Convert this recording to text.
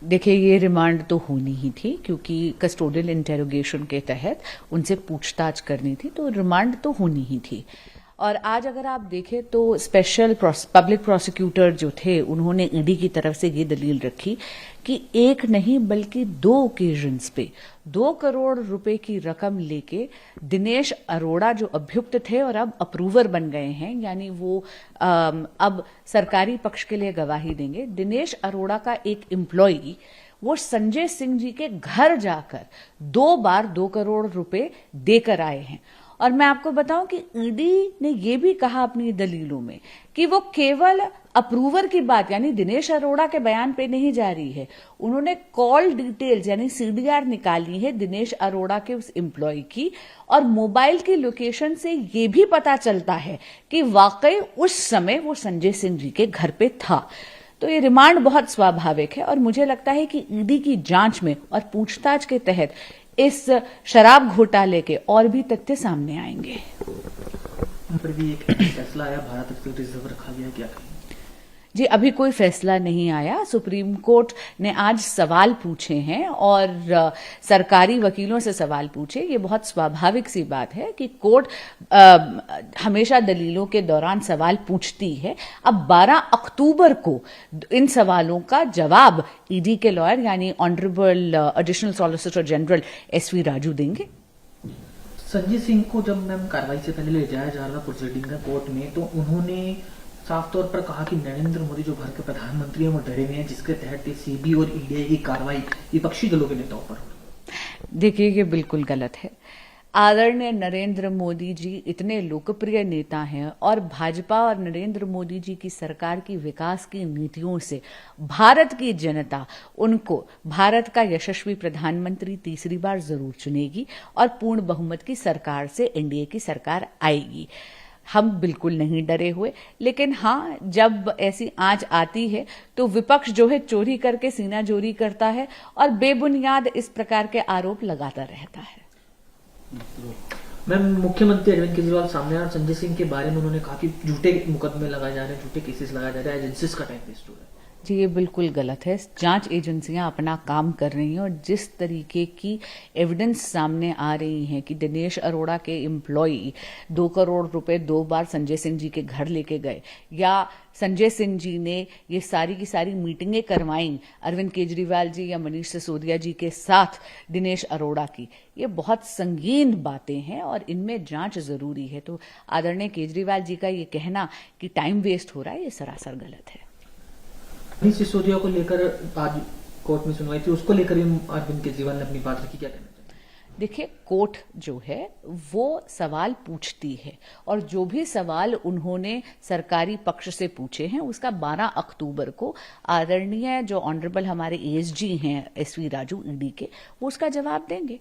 देखिए, ये रिमांड तो होनी ही थी क्योंकि कस्टोडियल इंटेरोगेशन के तहत उनसे पूछताछ करनी थी, तो रिमांड तो होनी ही थी। और आज अगर आप देखें तो स्पेशल पब्लिक प्रोसिक्यूटर जो थे उन्होंने ईडी की तरफ से ये दलील रखी कि एक नहीं बल्कि 2 ओकेजन्स पे 2 करोड़ रुपए की रकम लेके दिनेश अरोड़ा जो अभियुक्त थे और अब अप्रूवर बन गए हैं, यानी वो अब सरकारी पक्ष के लिए गवाही देंगे, दिनेश अरोड़ा का एक एम्प्लॉई वो संजय सिंह जी के घर जाकर 2 बार 2 करोड़ रुपए देकर आए हैं। और मैं आपको बताऊं कि ईडी ने यह भी कहा अपनी दलीलों में कि वो केवल अप्रूवर की बात यानी दिनेश अरोड़ा के बयान पे नहीं जा रही है, उन्होंने कॉल डिटेल्स यानी सीडीआर निकाली है दिनेश अरोड़ा के उस एम्प्लॉय की, और मोबाइल की लोकेशन से ये भी पता चलता है कि वाकई उस समय वो संजय सिंह जी के घर पे था। तो ये रिमांड बहुत स्वाभाविक है और मुझे लगता है कि ईडी की जांच में और पूछताछ के तहत इस शराब घोटाले के और भी तथ्य सामने आएंगे। पर भी एक फैसला आया, भारत रत्न रिजर्व रखा गया, क्या कहेंगे? जी, अभी कोई फैसला नहीं आया। सुप्रीम कोर्ट ने आज सवाल पूछे हैं और सरकारी वकीलों से सवाल पूछे। ये बहुत स्वाभाविक सी बात है कि कोर्ट हमेशा दलीलों के दौरान सवाल पूछती है। अब 12 अक्टूबर को इन सवालों का जवाब ईडी के लॉयर यानी honourable additional solicitor general SV Raju देंगे। संजय सिंह को जब मैम कार्रवाई से पहले ले जाया जा रहा प्रोसीडिंग में कोर्ट में, तो उन्होंने साफ तौर पर कहा कि नरेंद्र मोदी जो भारत के प्रधानमंत्री हैं वो डरे हुए हैं, जिसके तहत सीबी और ईडी की कार्रवाई विपक्षी दलों के नेताओं पर हो। देखिए, ये बिल्कुल गलत है। आदरणीय नरेंद्र मोदी जी इतने लोकप्रिय नेता हैं और भाजपा और नरेंद्र मोदी जी की सरकार की विकास की नीतियों से भारत की जनता उनको भारत का यशस्वी प्रधानमंत्री तीसरी बार जरूर चुनेगी और पूर्ण बहुमत की सरकार से एनडीए की सरकार आएगी। हम बिल्कुल नहीं डरे हुए, लेकिन हाँ, जब ऐसी आंच आती है तो विपक्ष जो है चोरी करके सीना जोरी करता है और बेबुनियाद इस प्रकार के आरोप लगाता रहता है। मैम, मुख्यमंत्री अरविंद केजरीवाल सामने आए और संजय सिंह के बारे में उन्होंने कहा कि झूठे मुकदमे लगाए जा रहे हैं, झूठे केसेस लगाए जा रहे हैं, एजेंसीज का टाइम वेस्ट हो रहा है। जी, ये बिल्कुल गलत है। जांच एजेंसियां अपना काम कर रही हैं और जिस तरीके की एविडेंस सामने आ रही हैं कि दिनेश अरोड़ा के एम्प्लॉई 2 करोड़ रुपए 2 बार संजय सिंह जी के घर लेके गए, या संजय सिंह जी ने ये सारी की सारी मीटिंगें करवाई अरविंद केजरीवाल जी या मनीष सिसोदिया जी के साथ दिनेश अरोड़ा की, ये बहुत संगीन बातें हैं और इनमें जांच जरूरी है। तो आदरणीय केजरीवाल जी का ये कहना कि टाइम वेस्ट हो रहा है, ये सरासर गलत है। मनीष सिसोदिया को लेकर आज कोर्ट में सुनवाई थी, उसको लेकर अरविंद केजरीवाल ने अपनी बात रखी, क्या कहना चाहिए? देखिए, कोर्ट जो है वो सवाल पूछती है और जो भी सवाल उन्होंने सरकारी पक्ष से पूछे हैं उसका 12 अक्टूबर को आदरणीय जो ऑनरेबल हमारे एएसजी हैं एसवी राजू ईडी के, वो उसका जवाब देंगे।